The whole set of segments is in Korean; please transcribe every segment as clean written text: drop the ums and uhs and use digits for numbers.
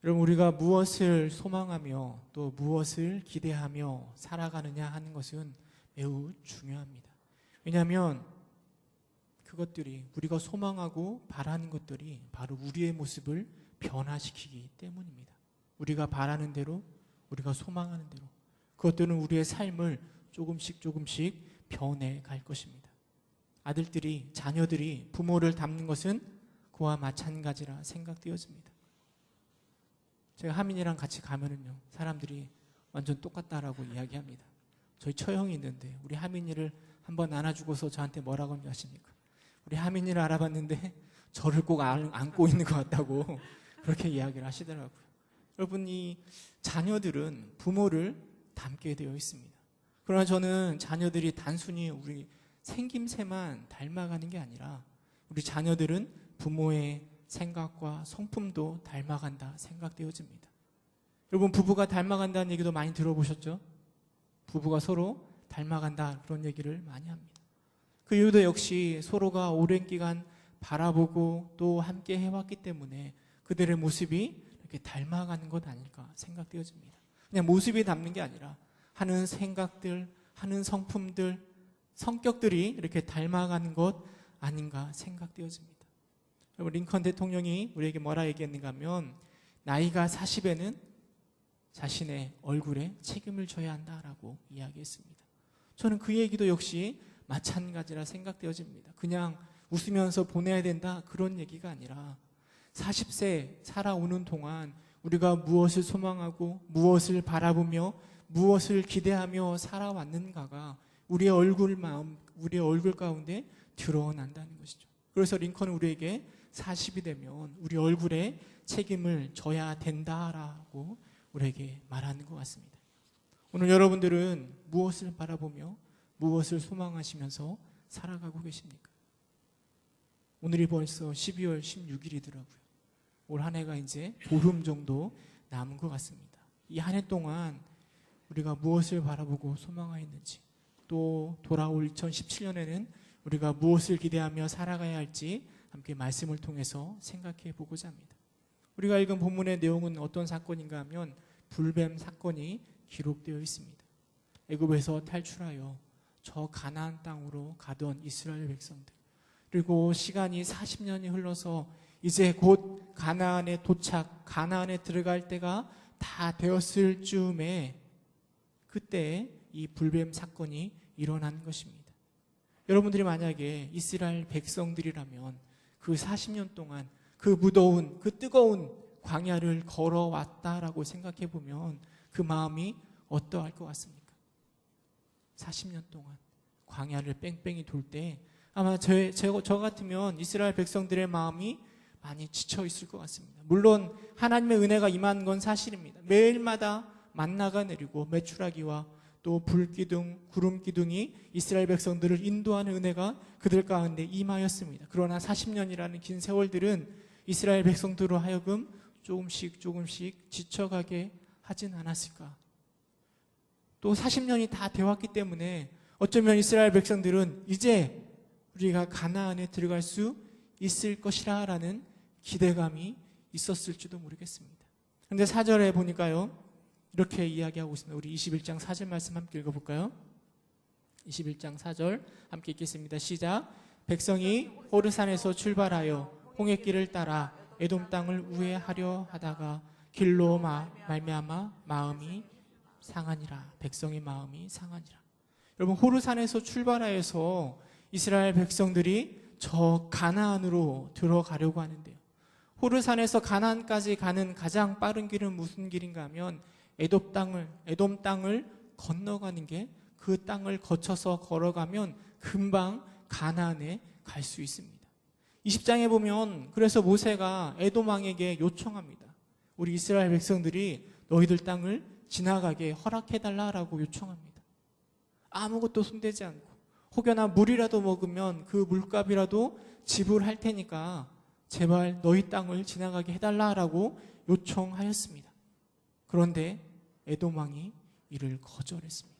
여러분, 우리가 무엇을 소망하며 또 무엇을 기대하며 살아가느냐 하는 것은 매우 중요합니다. 왜냐하면 그것들이, 우리가 소망하고 바라는 것들이 바로 우리의 모습을 변화시키기 때문입니다. 우리가 바라는 대로, 우리가 소망하는 대로 그것들은 우리의 삶을 조금씩 변해갈 것입니다. 아들들이, 자녀들이 부모를 닮는 것은 그와 마찬가지라 생각되어집니다. 제가 하민이랑 같이 가면은요, 사람들이 완전 똑같다라고 이야기합니다. 저희 처형이 있는데 우리 하민이를 한번 안아주고서 저한테 뭐라고 하십니까? 우리 하민이를 알아봤는데 저를 꼭 안고 있는 것 같다고 그렇게 이야기를 하시더라고요. 여러분, 이 자녀들은 부모를 닮게 되어 있습니다. 그러나 저는 자녀들이 단순히 우리 생김새만 닮아가는 게 아니라 우리 자녀들은 부모의 생각과 성품도 닮아간다 생각되어집니다. 여러분, 부부가 닮아간다는 얘기도 많이 들어보셨죠? 부부가 서로 닮아간다, 그런 얘기를 많이 합니다. 그 이유도 역시 서로가 오랜 기간 바라보고 또 함께 해왔기 때문에 그들의 모습이 이렇게 닮아가는 것 아닐까 생각되어집니다. 그냥 모습이 닮는 게 아니라 하는 생각들, 하는 성품들, 성격들이 이렇게 닮아가는 것 아닌가 생각되어집니다. 여러분, 링컨 대통령이 우리에게 뭐라 얘기했는가 하면 나이가 40에는 자신의 얼굴에 책임을 져야 한다라고 이야기했습니다. 저는 그 얘기도 역시 마찬가지라 생각되어집니다. 그냥 웃으면서 보내야 된다, 그런 얘기가 아니라 40세 살아오는 동안 우리가 무엇을 소망하고 무엇을 바라보며 무엇을 기대하며 살아왔는가가 우리의 얼굴 마음, 우리의 얼굴 가운데 드러난다는 것이죠. 그래서 링컨은 우리에게 40이 되면 우리 얼굴에 책임을 져야 된다라고 우리에게 말하는 것 같습니다. 오늘 여러분들은 무엇을 바라보며 무엇을 소망하시면서 살아가고 계십니까? 오늘이 벌써 12월 16일이더라고요. 올 한 해가 이제 보름 정도 남은 것 같습니다. 이 한 해 동안 우리가 무엇을 바라보고 소망하였는지, 또 돌아올 2017년에는 우리가 무엇을 기대하며 살아가야 할지 함께 말씀을 통해서 생각해 보고자 합니다. 우리가 읽은 본문의 내용은 어떤 사건인가 하면 불뱀 사건이 기록되어 있습니다. 애굽에서 탈출하여 저 가나안 땅으로 가던 이스라엘 백성들, 그리고 시간이 40년이 흘러서 이제 곧 가나안에 도착, 가나안에 들어갈 때가 다 되었을 즈음에 그때 이 불뱀 사건이 일어난 것입니다. 여러분들이 만약에 이스라엘 백성들이라면 그 40년 동안 그 무더운, 그 뜨거운 광야를 걸어왔다라고 생각해 보면 그 마음이 어떠할 것 같습니까? 40년 동안 광야를 뺑뺑이 돌 때 아마 저 같으면 이스라엘 백성들의 마음이 많이 지쳐 있을 것 같습니다. 물론 하나님의 은혜가 임한 건 사실입니다. 매일마다 만나가 내리고 메추라기와 또 불기둥, 구름기둥이 이스라엘 백성들을 인도하는 은혜가 그들 가운데 임하였습니다. 그러나 40년이라는 긴 세월들은 이스라엘 백성들로 하여금 조금씩 지쳐가게 하진 않았을까? 또 40년이 다 되었기 때문에 어쩌면 이스라엘 백성들은 이제 우리가 가나안에 들어갈 수 있을 것이라 라는 기대감이 있었을지도 모르겠습니다. 그런데 4절에 보니까요, 이렇게 이야기하고 있습니다. 우리 21장 4절 말씀 함께 읽어볼까요? 21장 4절 함께 읽겠습니다. 시작. 백성이 호르산에서 출발하여 홍해길을 따라 에돔 땅을 우회하려 하다가 길로 말미암아 마음이 상하니라. 백성의 마음이 상하니라. 여러분, 호르산에서 출발하여서 이스라엘 백성들이 저 가나안으로 들어가려고 하는데요. 호르산에서 가나안까지 가는 가장 빠른 길은 무슨 길인가 하면 에돔 땅을 건너가는 게, 그 땅을 거쳐서 걸어가면 금방 가나안에 갈 수 있습니다. 20장에 보면 그래서 모세가 에돔 왕에게 요청합니다. 우리 이스라엘 백성들이 너희들 땅을 지나가게 허락해달라라고 요청합니다. 아무것도 손대지 않고 혹여나 물이라도 먹으면 그 물값이라도 지불할 테니까 제발 너희 땅을 지나가게 해달라라고 요청하였습니다. 그런데 에돔 왕이 이를 거절했습니다.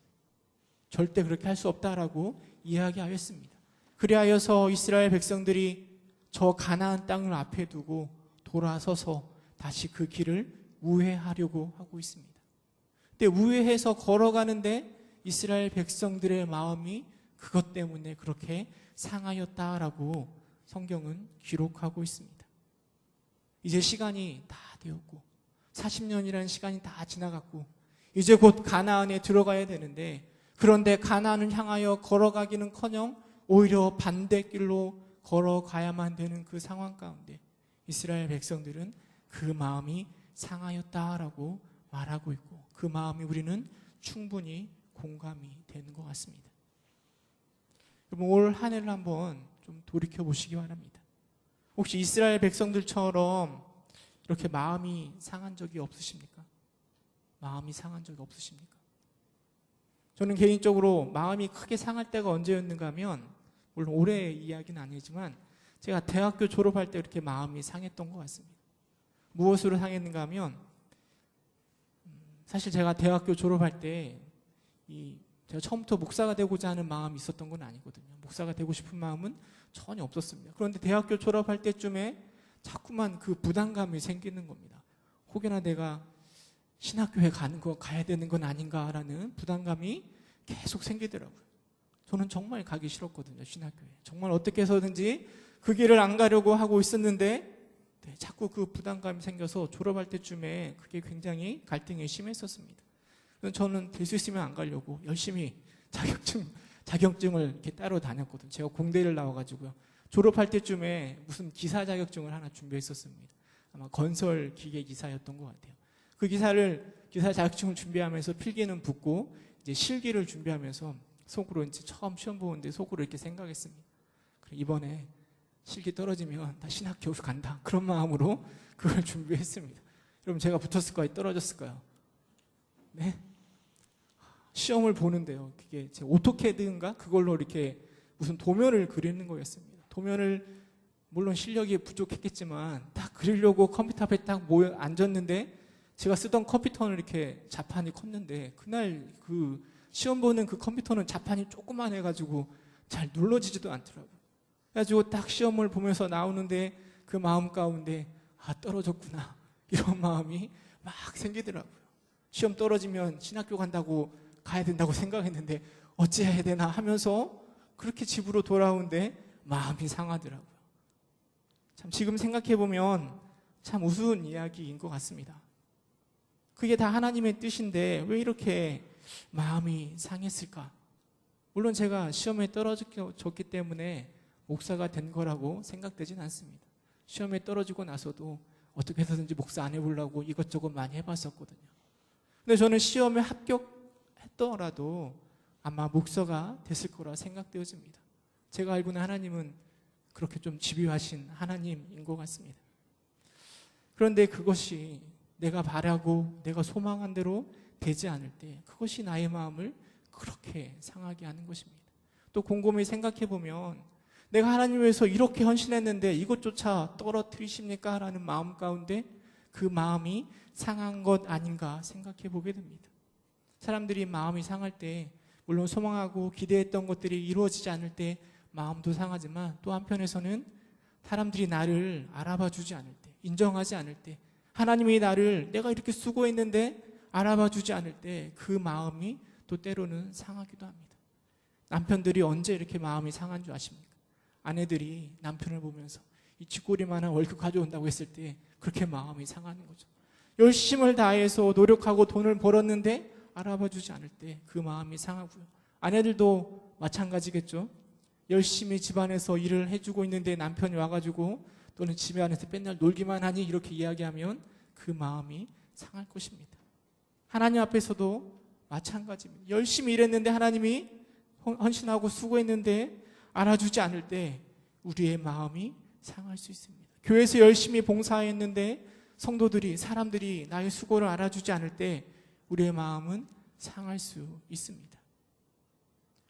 절대 그렇게 할 수 없다라고 이야기하였습니다. 그리하여서 이스라엘 백성들이 저 가나안 땅을 앞에 두고 돌아서서 다시 그 길을 우회하려고 하고 있습니다. 근데 우회해서 걸어가는데 이스라엘 백성들의 마음이 그것 때문에 그렇게 상하였다라고 성경은 기록하고 있습니다. 이제 시간이 다 되었고 40년이라는 시간이 다 지나갔고 이제 곧 가나안에 들어가야 되는데, 그런데 가나안을 향하여 걸어가기는커녕 오히려 반대길로 걸어가야만 되는 그 상황 가운데 이스라엘 백성들은 그 마음이 상하였다라고 말하고 있고, 그 마음이 우리는 충분히 공감이 되는 것 같습니다. 여러분, 올 한 해를 한번 좀 돌이켜 보시기 바랍니다. 혹시 이스라엘 백성들처럼 이렇게 마음이 상한 적이 없으십니까? 마음이 상한 적이 없으십니까? 저는 개인적으로 마음이 크게 상할 때가 언제였는가 하면, 물론 올해 이야기는 아니지만 제가 대학교 졸업할 때 이렇게 마음이 상했던 것 같습니다. 무엇으로 상했는가 하면, 사실 제가 대학교 졸업할 때 제가 처음부터 목사가 되고자 하는 마음이 있었던 건 아니거든요. 목사가 되고 싶은 마음은 전혀 없었습니다. 그런데 대학교 졸업할 때쯤에 자꾸만 그 부담감이 생기는 겁니다. 혹여나 내가 신학교에 가야 되는 건 아닌가라는 부담감이 계속 생기더라고요. 저는 정말 가기 싫었거든요, 신학교에. 정말 어떻게 해서든지 그 길을 안 가려고 하고 있었는데, 자꾸 그 부담감이 생겨서 졸업할 때쯤에 그게 굉장히 갈등이 심했었습니다. 그래서 저는 될 수 있으면 안 가려고 열심히 자격증을 이렇게 따로 다녔거든요. 제가 공대를 나와가지고요. 졸업할 때쯤에 무슨 기사 자격증을 하나 준비했었습니다. 아마 건설 기계 기사였던 것 같아요. 그 기사 자격증을 준비하면서 필기는 붙고 이제 실기를 준비하면서 속으로 이제 처음 시험 보는데 속으로 이렇게 생각했습니다. 그래, 이번에 실기 떨어지면 다 신학교로 간다. 그런 마음으로 그걸 준비했습니다. 여러분, 제가 붙었을까요? 떨어졌을까요? 네? 시험을 보는데요. 그게 제 오토캐드인가? 그걸로 이렇게 무슨 도면을 그리는 거였습니다. 도면을 물론 실력이 부족했겠지만 딱 그리려고 컴퓨터 앞에 딱 앉았는데, 제가 쓰던 컴퓨터는 이렇게 자판이 컸는데, 그날 그 시험 보는 그 컴퓨터는 자판이 조그만 해가지고 잘 눌러지지도 않더라고요. 그래가지고 딱 시험을 보면서 나오는데 그 마음 가운데 떨어졌구나, 이런 마음이 막 생기더라고요. 시험 떨어지면 신학교 가야 된다고 생각했는데 어찌해야 되나 하면서 그렇게 집으로 돌아오는데 마음이 상하더라고요. 참 지금 생각해보면 참 우스운 이야기인 것 같습니다. 그게 다 하나님의 뜻인데 왜 이렇게 마음이 상했을까? 물론 제가 시험에 떨어졌기 때문에 목사가 된 거라고 생각되진 않습니다. 시험에 떨어지고 나서도 어떻게 해서든지 목사 안 해보려고 이것저것 많이 해봤었거든요. 근데 저는 시험에 합격했더라도 아마 목사가 됐을 거라 생각되어집니다. 제가 알고 있는 하나님은 그렇게 좀 집요하신 하나님인 것 같습니다. 그런데 그것이 내가 바라고 내가 소망한 대로 되지 않을 때 그것이 나의 마음을 그렇게 상하게 하는 것입니다. 또 곰곰이 생각해 보면 내가 하나님 위해서 이렇게 헌신했는데 이것조차 떨어뜨리십니까? 라는 마음 가운데 그 마음이 상한 것 아닌가 생각해 보게 됩니다. 사람들이 마음이 상할 때 물론 소망하고 기대했던 것들이 이루어지지 않을 때 마음도 상하지만, 또 한편에서는 사람들이 나를 알아봐 주지 않을 때, 인정하지 않을 때, 하나님이 나를 내가 이렇게 수고했는데 알아봐 주지 않을 때 그 마음이 또 때로는 상하기도 합니다. 남편들이 언제 이렇게 마음이 상한 줄 아십니까? 아내들이 남편을 보면서 이 쥐꼬리만한 월급 가져온다고 했을 때 그렇게 마음이 상하는 거죠. 열심을 다해서 노력하고 돈을 벌었는데 알아봐 주지 않을 때 그 마음이 상하고요. 아내들도 마찬가지겠죠. 열심히 집안에서 일을 해주고 있는데 남편이 와가지고 또는 집에 안에서 맨날 놀기만 하니 이렇게 이야기하면 그 마음이 상할 것입니다. 하나님 앞에서도 마찬가지입니다. 열심히 일했는데 하나님이 헌신하고 수고했는데 알아주지 않을 때 우리의 마음이 상할 수 있습니다. 교회에서 열심히 봉사했는데 성도들이, 사람들이 나의 수고를 알아주지 않을 때 우리의 마음은 상할 수 있습니다.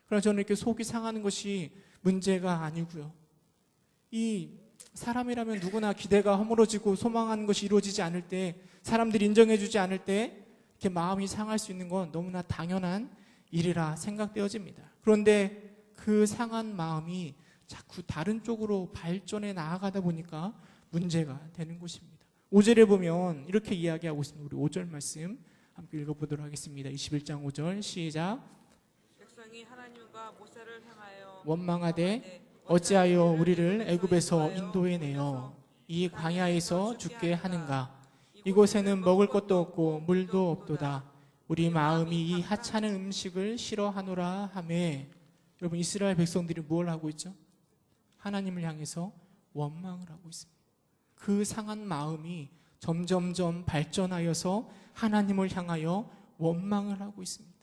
그러나 저는 이렇게 속이 상하는 것이 문제가 아니고요. 이 사람이라면 누구나 기대가 허물어지고 소망하는 것이 이루어지지 않을 때, 사람들이 인정해주지 않을 때 이렇게 마음이 상할 수 있는 건 너무나 당연한 일이라 생각되어집니다. 그런데 그 상한 마음이 자꾸 다른 쪽으로 발전해 나아가다 보니까 문제가 되는 것입니다. 5절에 보면 이렇게 이야기하고 있습니다. 우리 5절 말씀 함께 읽어보도록 하겠습니다. 21장 5절 시작. 백성이 하나님과 모세를 향하여 원망하되 어찌하여 우리를 애굽에서 인도해 내어 이 광야에서 죽게 하는가. 이곳에는 먹을 것도 없고 물도 없도다. 우리 마음이 이 하찮은 음식을 싫어하노라 하매. 여러분, 이스라엘 백성들이 뭘 하고 있죠? 하나님을 향해서 원망을 하고 있습니다. 그 상한 마음이 점점점 발전하여서 하나님을 향하여 원망을 하고 있습니다.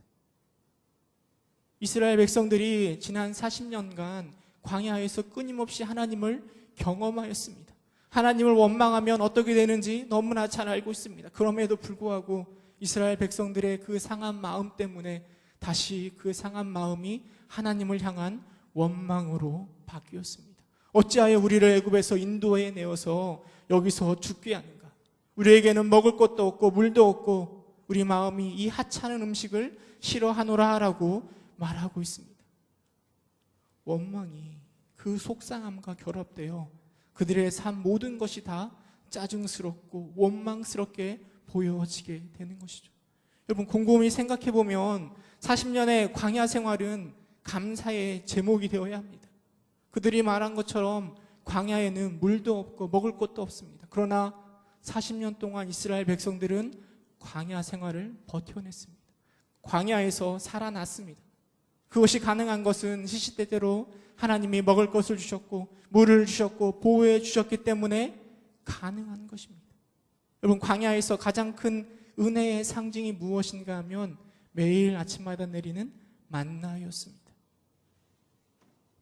이스라엘 백성들이 지난 40년간 광야에서 끊임없이 하나님을 경험하였습니다. 하나님을 원망하면 어떻게 되는지 너무나 잘 알고 있습니다. 그럼에도 불구하고 이스라엘 백성들의 그 상한 마음 때문에 다시 그 상한 마음이 하나님을 향한 원망으로 바뀌었습니다. 어찌하여 우리를 애굽에서 인도해 내어서 여기서 죽게 하는가. 우리에게는 먹을 것도 없고 물도 없고 우리 마음이 이 하찮은 음식을 싫어하노라 라고 말하고 있습니다. 원망이 그 속상함과 결합되어 그들의 삶 모든 것이 다 짜증스럽고 원망스럽게 보여지게 되는 것이죠. 여러분, 곰곰이 생각해 보면 40년의 광야 생활은 감사의 제목이 되어야 합니다. 그들이 말한 것처럼 광야에는 물도 없고 먹을 것도 없습니다. 그러나 40년 동안 이스라엘 백성들은 광야 생활을 버텨냈습니다. 광야에서 살아났습니다. 그것이 가능한 것은 시시때때로 하나님이 먹을 것을 주셨고 물을 주셨고 보호해 주셨기 때문에 가능한 것입니다. 여러분, 광야에서 가장 큰 은혜의 상징이 무엇인가 하면 매일 아침마다 내리는 만나였습니다.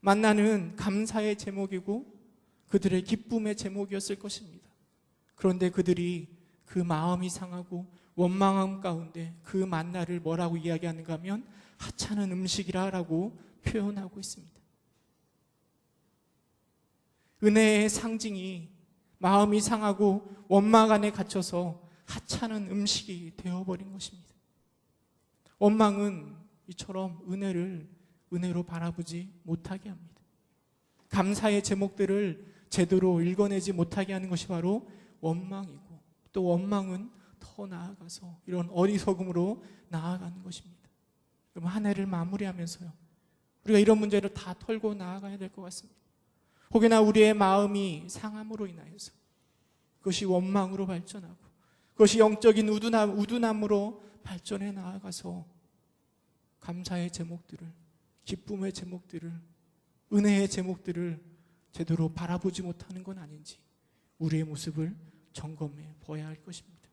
만나는 감사의 제목이고 그들의 기쁨의 제목이었을 것입니다. 그런데 그들이 그 마음이 상하고 원망함 가운데 그 만나를 뭐라고 이야기하는가 하면 하찮은 음식이라고 표현하고 있습니다. 은혜의 상징이 마음이 상하고 원망 안에 갇혀서 하찮은 음식이 되어버린 것입니다. 원망은 이처럼 은혜로 바라보지 못하게 합니다. 감사의 제목들을 제대로 읽어내지 못하게 하는 것이 바로 원망이고, 또 원망은 더 나아가서 이런 어리석음으로 나아가는 것입니다. 그럼 한 해를 마무리하면서요, 우리가 이런 문제를 다 털고 나아가야 될 것 같습니다. 혹여나 우리의 마음이 상함으로 인하여서 그것이 원망으로 발전하고 그것이 영적인 우둔함으로 발전해 나아가서 감사의 제목들을, 기쁨의 제목들을, 은혜의 제목들을 제대로 바라보지 못하는 건 아닌지 우리의 모습을 점검해 보아야 할 것입니다.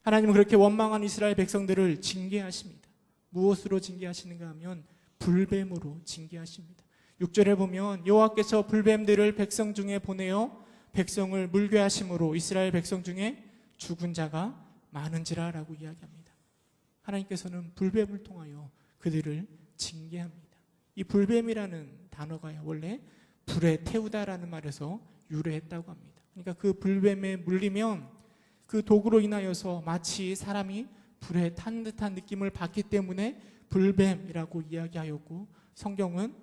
하나님은 그렇게 원망한 이스라엘 백성들을 징계하십니다. 무엇으로 징계하시는가 하면 불뱀으로 징계하십니다. 6절에 보면 여호와께서 불뱀들을 백성 중에 보내어 백성을 물게 하심으로 이스라엘 백성 중에 죽은 자가 많은지라 라고 이야기합니다. 하나님께서는 불뱀을 통하여 그들을 징계합니다. 이 불뱀이라는 단어가 원래 불에 태우다라는 말에서 유래했다고 합니다. 그러니까 그 불뱀에 물리면 그 독으로 인하여서 마치 사람이 불에 탄 듯한 느낌을 받기 때문에 불뱀이라고 이야기하였고, 성경은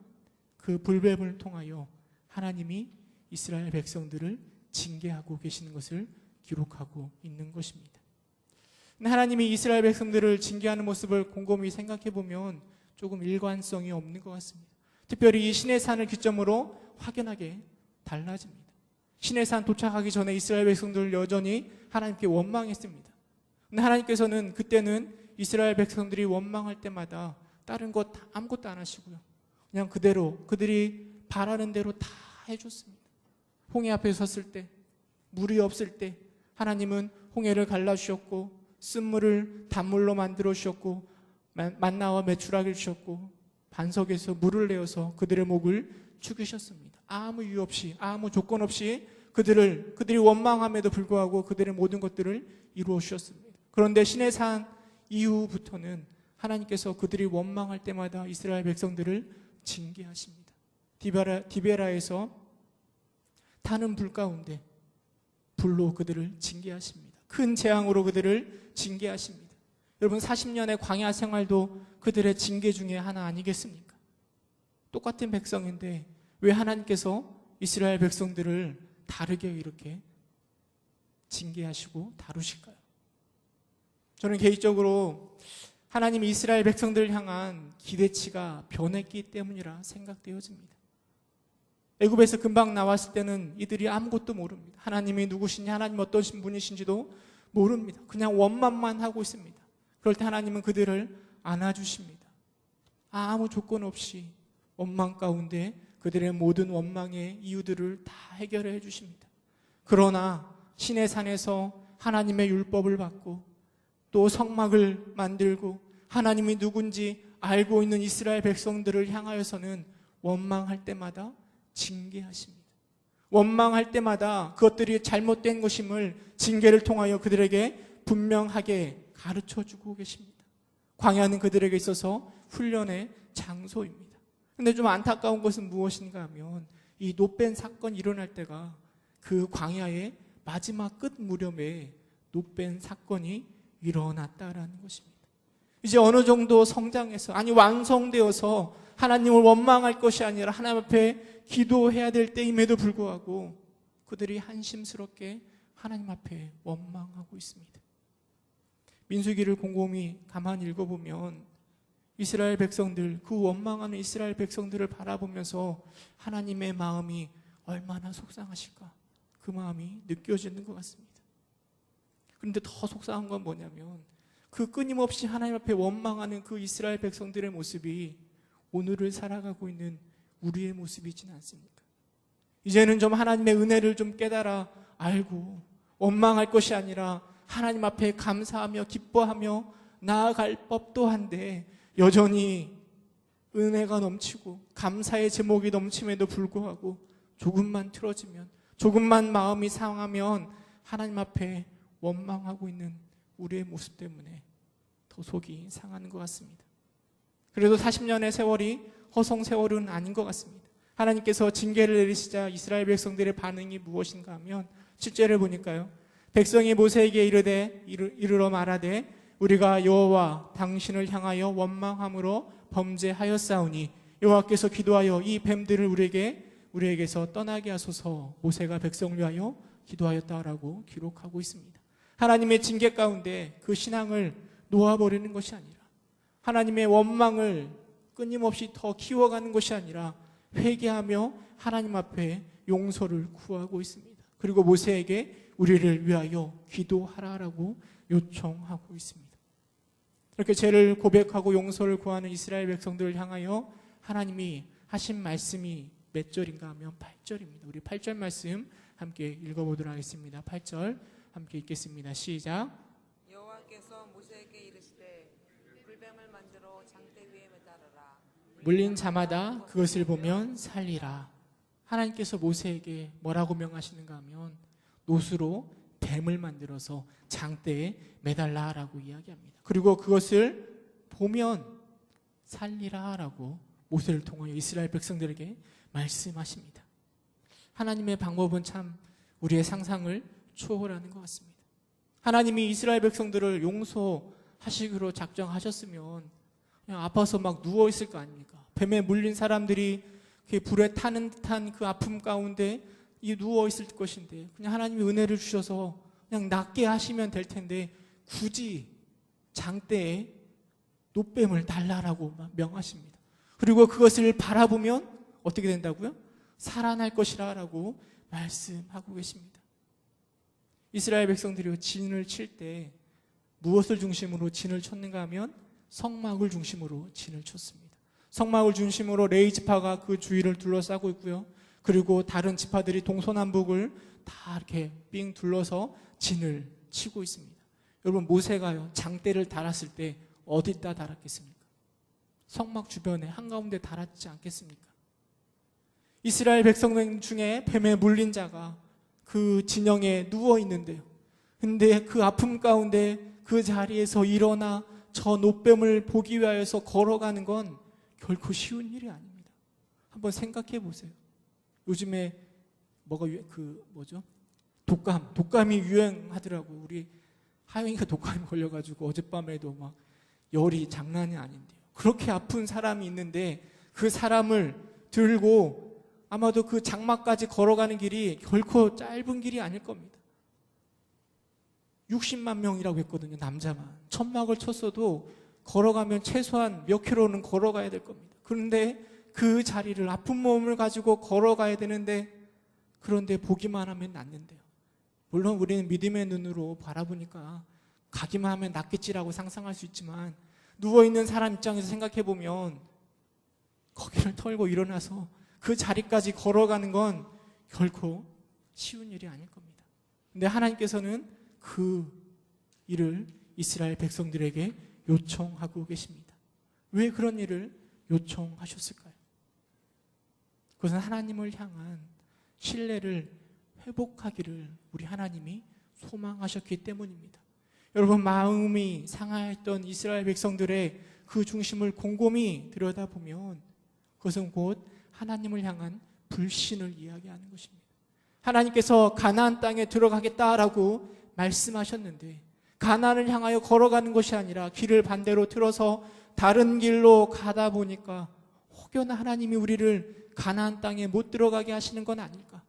그 불뱀을 통하여 하나님이 이스라엘 백성들을 징계하고 계시는 것을 기록하고 있는 것입니다. 하나님이 이스라엘 백성들을 징계하는 모습을 곰곰이 생각해 보면 조금 일관성이 없는 것 같습니다. 특별히 이 시내산을 기점으로 확연하게 달라집니다. 시내산 도착하기 전에 이스라엘 백성들 여전히 하나님께 원망했습니다. 근데 하나님께서는 그때는 이스라엘 백성들이 원망할 때마다 다른 것 아무것도 안 하시고요, 그냥 그대로 그들이 바라는 대로 다 해줬습니다. 홍해 앞에 섰을 때, 물이 없을 때 하나님은 홍해를 갈라주셨고 쓴물을 단물로 만들어 주셨고 만나와 메추라기를 주셨고 반석에서 물을 내어서 그들의 목을 죽이셨습니다. 아무 이유 없이, 아무 조건 없이 그들이 원망함에도 불구하고 그들의 모든 것들을 이루어 주셨습니다. 그런데 시내산 이후부터는 하나님께서 그들이 원망할 때마다 이스라엘 백성들을 징계하십니다. 디베라에서 타는 불 가운데 불로 그들을 징계하십니다. 큰 재앙으로 그들을 징계하십니다. 여러분, 40년의 광야 생활도 그들의 징계 중에 하나 아니겠습니까? 똑같은 백성인데 왜 하나님께서 이스라엘 백성들을 다르게 이렇게 징계하시고 다루실까요? 저는 개인적으로 하나님이 이스라엘 백성들을 향한 기대치가 변했기 때문이라 생각되어집니다. 애굽에서 금방 나왔을 때는 이들이 아무것도 모릅니다. 하나님이 누구신지, 하나님 어떤 분이신지도 모릅니다. 그냥 원망만 하고 있습니다. 그럴 때 하나님은 그들을 안아주십니다. 아무 조건 없이 원망 가운데 그들의 모든 원망의 이유들을 다 해결해 주십니다. 그러나 시내 산에서 하나님의 율법을 받고 또 성막을 만들고 하나님이 누군지 알고 있는 이스라엘 백성들을 향하여서는 원망할 때마다 징계하십니다. 원망할 때마다 그것들이 잘못된 것임을 징계를 통하여 그들에게 분명하게 가르쳐주고 계십니다. 광야는 그들에게 있어서 훈련의 장소입니다. 그런데 좀 안타까운 것은 무엇인가 하면 이 노벤 사건이 일어날 때가 그 광야의 마지막 끝 무렵에 노벤 사건이 일어났다라는 것입니다. 이제 어느 정도 성장해서, 아니 완성되어서 하나님을 원망할 것이 아니라 하나님 앞에 기도해야 될 때임에도 불구하고 그들이 한심스럽게 하나님 앞에 원망하고 있습니다. 민수기를 곰곰이 가만히 읽어보면 이스라엘 백성들, 그 원망하는 이스라엘 백성들을 바라보면서 하나님의 마음이 얼마나 속상하실까, 그 마음이 느껴지는 것 같습니다. 그런데 더 속상한 건 뭐냐면 그 끊임없이 하나님 앞에 원망하는 그 이스라엘 백성들의 모습이 오늘을 살아가고 있는 우리의 모습이지는 않습니까? 이제는 좀 하나님의 은혜를 좀 깨달아 알고 원망할 것이 아니라 하나님 앞에 감사하며 기뻐하며 나아갈 법도 한데 여전히 은혜가 넘치고 감사의 제목이 넘침에도 불구하고 조금만 틀어지면, 조금만 마음이 상하면 하나님 앞에 원망하고 있는 우리의 모습 때문에 더 속이 상하는 것 같습니다. 그래도 40년의 세월이 허송 세월은 아닌 것 같습니다. 하나님께서 징계를 내리시자 이스라엘 백성들의 반응이 무엇인가 하면 7절을 보니까요, 백성이 모세에게 이르러 말하되 우리가 여호와 당신을 향하여 원망함으로 범죄하였사오니 여호와께서 기도하여 이 뱀들을 우리에게서 떠나게 하소서. 모세가 백성을 위하여 기도하였다라고 기록하고 있습니다. 하나님의 징계 가운데 그 신앙을 놓아버리는 것이 아니라 하나님의 원망을 끊임없이 더 키워가는 것이 아니라 회개하며 하나님 앞에 용서를 구하고 있습니다. 그리고 모세에게 우리를 위하여 기도하라라고 요청하고 있습니다. 이렇게 죄를 고백하고 용서를 구하는 이스라엘 백성들을 향하여 하나님이 하신 말씀이 몇 절인가 하면 8절입니다. 우리 8절 말씀 함께 읽어보도록 하겠습니다. 8절 함께 읽겠습니다. 시작. 여호와께서 모세에게 이르시되 불뱀을 만들어 장대 위에 매달아라. 물린 자마다 그것을 보면 살리라. 하나님께서 모세에게 뭐라고 명하시는가 하면 노수로 뱀을 만들어서 장대에 매달라라고 이야기합니다. 그리고 그것을 보면 살리라라고 모세를 통하여 이스라엘 백성들에게 말씀하십니다. 하나님의 방법은 참 우리의 상상을 초월하는 것 같습니다. 하나님이 이스라엘 백성들을 용서하시기로 작정하셨으면 그냥 아파서 막 누워있을 거 아닙니까? 뱀에 물린 사람들이 불에 타는 듯한 그 아픔 가운데 누워있을 것인데 그냥 하나님이 은혜를 주셔서 그냥 낫게 하시면 될 텐데 굳이 장대에 노뱀을 달라라고 명하십니다. 그리고 그것을 바라보면 어떻게 된다고요? 살아날 것이라 라고 말씀하고 계십니다. 이스라엘 백성들이 진을 칠 때 무엇을 중심으로 진을 쳤는가 하면 성막을 중심으로 진을 쳤습니다. 성막을 중심으로 레위 지파가 그 주위를 둘러싸고 있고요. 그리고 다른 지파들이 동서남북을 다 이렇게 삥 둘러서 진을 치고 있습니다. 여러분, 모세가요 장대를 달았을 때 어디다 달았겠습니까? 성막 주변에 한가운데 달았지 않겠습니까? 이스라엘 백성 중에 뱀에 물린 자가 그 진영에 누워 있는데요. 근데 그 아픔 가운데 그 자리에서 일어나 저 노뱀을 보기 위하여서 걸어가는 건 결코 쉬운 일이 아닙니다. 한번 생각해 보세요. 요즘에 독감이 유행하더라고요. 우리 하영이가 독감이 걸려가지고 어젯밤에도 막 열이 장난이 아닌데요. 그렇게 아픈 사람이 있는데 그 사람을 들고 아마도 그 장막까지 걸어가는 길이 결코 짧은 길이 아닐 겁니다. 60만 명이라고 했거든요. 남자만. 천막을 쳤어도 걸어가면 최소한 몇 킬로는 걸어가야 될 겁니다. 그런데 그 자리를 아픈 몸을 가지고 걸어가야 되는데, 그런데 보기만 하면 낫는데요. 물론 우리는 믿음의 눈으로 바라보니까 가기만 하면 낫겠지라고 상상할 수 있지만, 누워있는 사람 입장에서 생각해보면 거기를 털고 일어나서 그 자리까지 걸어가는 건 결코 쉬운 일이 아닐 겁니다. 근데 하나님께서는 그 일을 이스라엘 백성들에게 요청하고 계십니다. 왜 그런 일을 요청하셨을까요? 그것은 하나님을 향한 신뢰를 회복하기를 우리 하나님이 소망하셨기 때문입니다. 여러분, 마음이 상하였던 이스라엘 백성들의 그 중심을 곰곰이 들여다보면 그것은 곧 하나님을 향한 불신을 이야기하는 것입니다. 하나님께서 가나안 땅에 들어가겠다라고 말씀하셨는데 가나안을 향하여 걸어가는 것이 아니라 길을 반대로 틀어서 다른 길로 가다 보니까 혹여나 하나님이 우리를 가나안 땅에 못 들어가게 하시는 건 아닐까?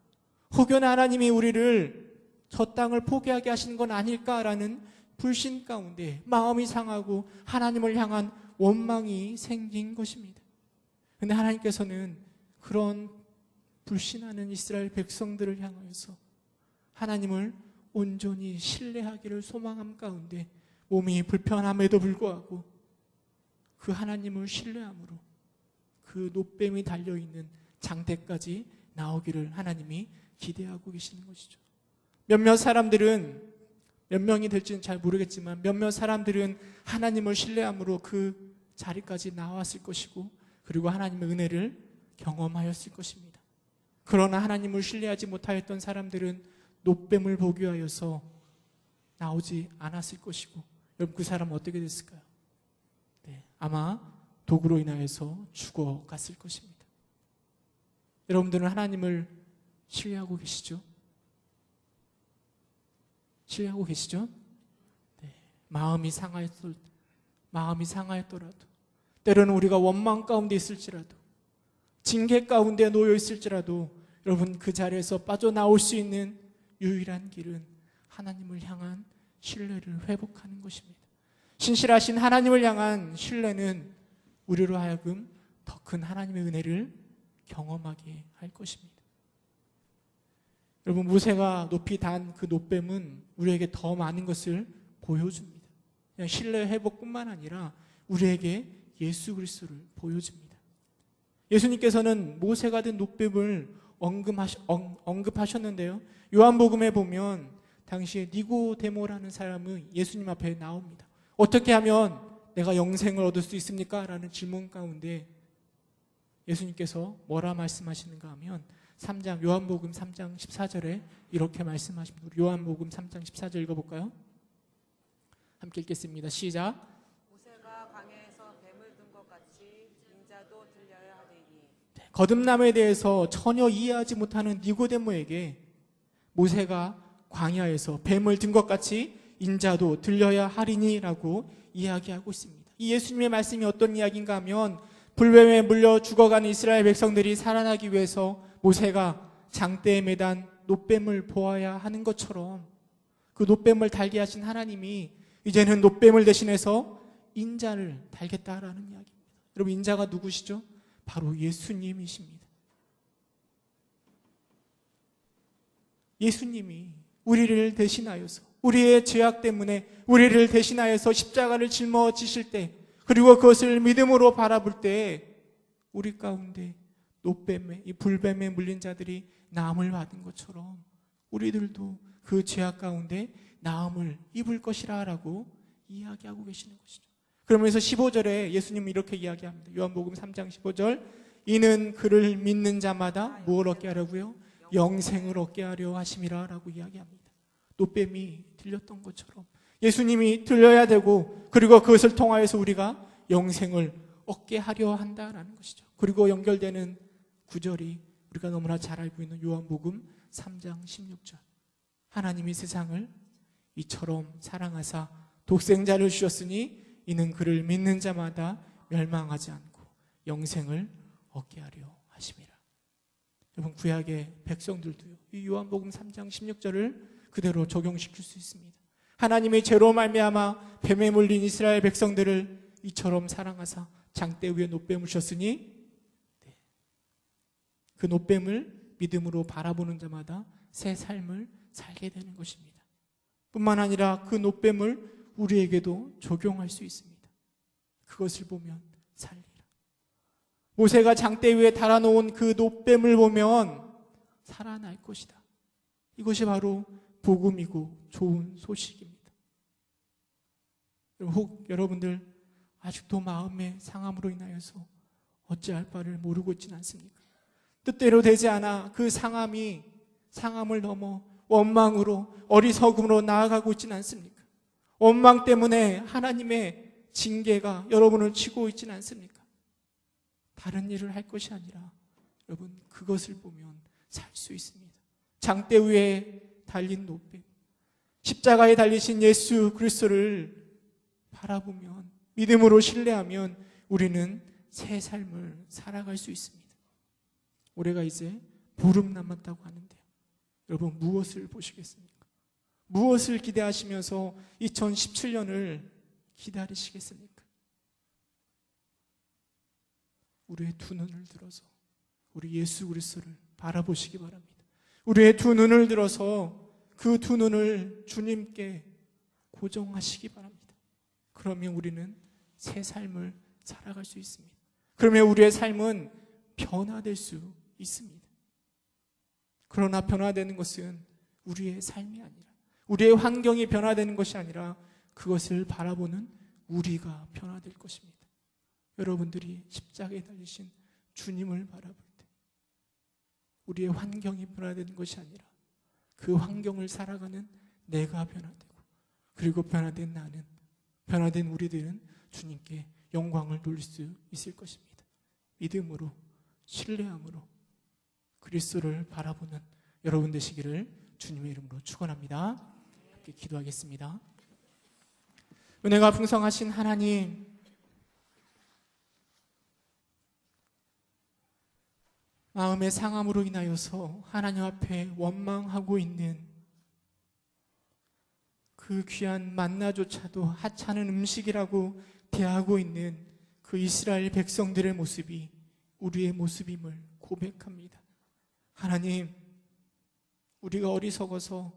혹여나 하나님이 우리를 저 땅을 포기하게 하시는 건 아닐까라는 불신 가운데 마음이 상하고 하나님을 향한 원망이 생긴 것입니다. 그런데 하나님께서는 그런 불신하는 이스라엘 백성들을 향하여서 하나님을 온전히 신뢰하기를 소망함 가운데 몸이 불편함에도 불구하고 그 하나님을 신뢰함으로 그 노뱀이 달려있는 장대까지 나오기를 하나님이 기대하고 계시는 것이죠. 몇몇 사람들은, 몇 명이 될지는 잘 모르겠지만 몇몇 사람들은 하나님을 신뢰함으로 그 자리까지 나왔을 것이고 그리고 하나님의 은혜를 경험하였을 것입니다. 그러나 하나님을 신뢰하지 못하였던 사람들은 노뱀을 보기 위하여서 나오지 않았을 것이고, 여러분 그 사람은 어떻게 됐을까요? 네, 아마 도구로 인하여서 죽어갔을 것입니다. 여러분들은 하나님을 신뢰하고 계시죠? 신뢰하고 계시죠? 네, 마음이 상하였더라도, 때로는 우리가 원망 가운데 있을지라도, 징계 가운데 놓여 있을지라도 여러분 그 자리에서 빠져나올 수 있는 유일한 길은 하나님을 향한 신뢰를 회복하는 것입니다. 신실하신 하나님을 향한 신뢰는 우리로 하여금 더 큰 하나님의 은혜를 경험하게 할 것입니다. 여러분, 모세가 높이 단 그 노뱀은 우리에게 더 많은 것을 보여줍니다. 그냥 신뢰 회복뿐만 아니라 우리에게 예수 그리스도를 보여줍니다. 예수님께서는 모세가 든 노뱀을 언급하셨는데요. 요한복음에 보면 당시에 니고데모라는 사람은 예수님 앞에 나옵니다. 어떻게 하면 내가 영생을 얻을 수 있습니까? 라는 질문 가운데 예수님께서 뭐라 말씀하시는가 하면 요한복음 3장 14절에 이렇게 말씀하십니다. 요한복음 3장 14절 읽어볼까요? 함께 읽겠습니다. 시작. 모세가 광야에서 뱀을 든 것 같이 인자도 들려야 하리니. 거듭남에 대해서 전혀 이해하지 못하는 니고데모에게 모세가 광야에서 뱀을 든 것 같이 인자도 들려야 하리니라고 이야기하고 있습니다. 이 예수님의 말씀이 어떤 이야기인가 하면 불뱀에 물려 죽어가는 이스라엘 백성들이 살아나기 위해서 모세가 장대에 매단 노뱀을 보아야 하는 것처럼 그 노뱀을 달게 하신 하나님이 이제는 노뱀을 대신해서 인자를 달겠다라는 이야기입니다. 여러분, 인자가 누구시죠? 바로 예수님이십니다. 예수님이 우리를 대신하여서, 우리의 죄악 때문에 우리를 대신하여서 십자가를 짊어지실 때, 그리고 그것을 믿음으로 바라볼 때 우리 가운데 노뱀에, 이 불뱀에 물린 자들이 나음을 받은 것처럼 우리들도 그 죄악 가운데 나음을 입을 것이라 라고 이야기하고 계시는 것이죠. 그러면서 15절에 예수님은 이렇게 이야기합니다. 요한복음 3장 15절, 이는 그를 믿는 자마다 무엇을 얻게 하려고요? 영생을 얻게 하려 하심이라 라고 이야기합니다. 노뱀이 들렸던 것처럼 예수님이 들려야 되고, 그리고 그것을 통하여서 우리가 영생을 얻게 하려 한다라는 것이죠. 그리고 연결되는 구절이 우리가 너무나 잘 알고 있는 요한복음 3장 16절, 하나님이 세상을 이처럼 사랑하사 독생자를 주셨으니 이는 그를 믿는 자마다 멸망하지 않고 영생을 얻게 하려 하심이라. 여러분, 구약의 백성들도요, 이 요한복음 3장 16절을 그대로 적용시킬 수 있습니다. 하나님의 죄로 말미암아 뱀에 물린 이스라엘 백성들을 이처럼 사랑하사 장대 위에 노뱀을 주셨으니 그 노뱀을 믿음으로 바라보는 자마다 새 삶을 살게 되는 것입니다. 뿐만 아니라 그 노뱀을 우리에게도 적용할 수 있습니다. 그것을 보면 살리라. 모세가 장대 위에 달아놓은 그 노뱀을 보면 살아날 것이다. 이것이 바로 복음이고 좋은 소식입니다. 혹 여러분들 아직도 마음의 상함으로 인하여서 어찌할 바를 모르고 있지는 않습니까? 뜻대로 되지 않아 그 상함을 넘어 원망으로 어리석음으로 나아가고 있지는 않습니까? 원망 때문에 하나님의 징계가 여러분을 치고 있지는 않습니까? 다른 일을 할 것이 아니라 여러분 그것을 보면 살 수 있습니다. 장대 위에 달린 노뱀, 십자가에 달리신 예수 그리스도를 바라보면 믿음으로 신뢰하면 우리는 새 삶을 살아갈 수 있습니다. 올해가 이제 보름 남았다고 하는데요. 여러분 무엇을 보시겠습니까? 무엇을 기대하시면서 2017년을 기다리시겠습니까? 우리의 두 눈을 들어서 우리 예수 그리스도를 바라보시기 바랍니다. 우리의 두 눈을 들어서 그 두 눈을 주님께 고정하시기 바랍니다. 그러면 우리는 새 삶을 살아갈 수 있습니다. 그러면 우리의 삶은 변화될 수 있습니다. 그러나 변화되는 것은 우리의 삶이 아니라 우리의 환경이 변화되는 것이 아니라 그것을 바라보는 우리가 변화될 것입니다. 여러분들이 십자가에 달리신 주님을 바라볼 때 우리의 환경이 변화되는 것이 아니라 그 환경을 살아가는 내가 변화되고 그리고 변화된 나는, 변화된 우리들은 주님께 영광을 돌릴 수 있을 것입니다. 믿음으로, 신뢰함으로 그리스도를 바라보는 여러분 되시기를 주님의 이름으로 축원합니다. 함께 기도하겠습니다. 은혜가 풍성하신 하나님, 마음의 상함으로 인하여서 하나님 앞에 원망하고 있는 그 귀한 만나조차도 하찮은 음식이라고 대하고 있는 그 이스라엘 백성들의 모습이 우리의 모습임을 고백합니다. 하나님, 우리가 어리석어서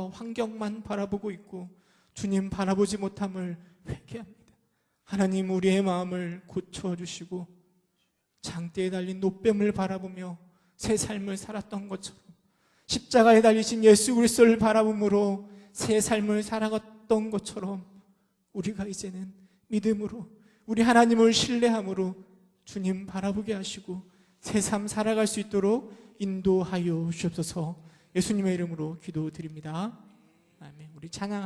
환경만 바라보고 있고 주님 바라보지 못함을 회개합니다. 하나님, 우리의 마음을 고쳐주시고 장대에 달린 노뱀을 바라보며 새 삶을 살았던 것처럼 십자가에 달리신 예수 그리스도를 바라봄으로 새 삶을 살아갔던 것처럼 우리가 이제는 믿음으로 우리 하나님을 신뢰함으로 주님 바라보게 하시고 새 삶 살아갈 수 있도록 인도하여 주옵소서. 예수님의 이름으로 기도드립니다. 아멘. 우리 찬양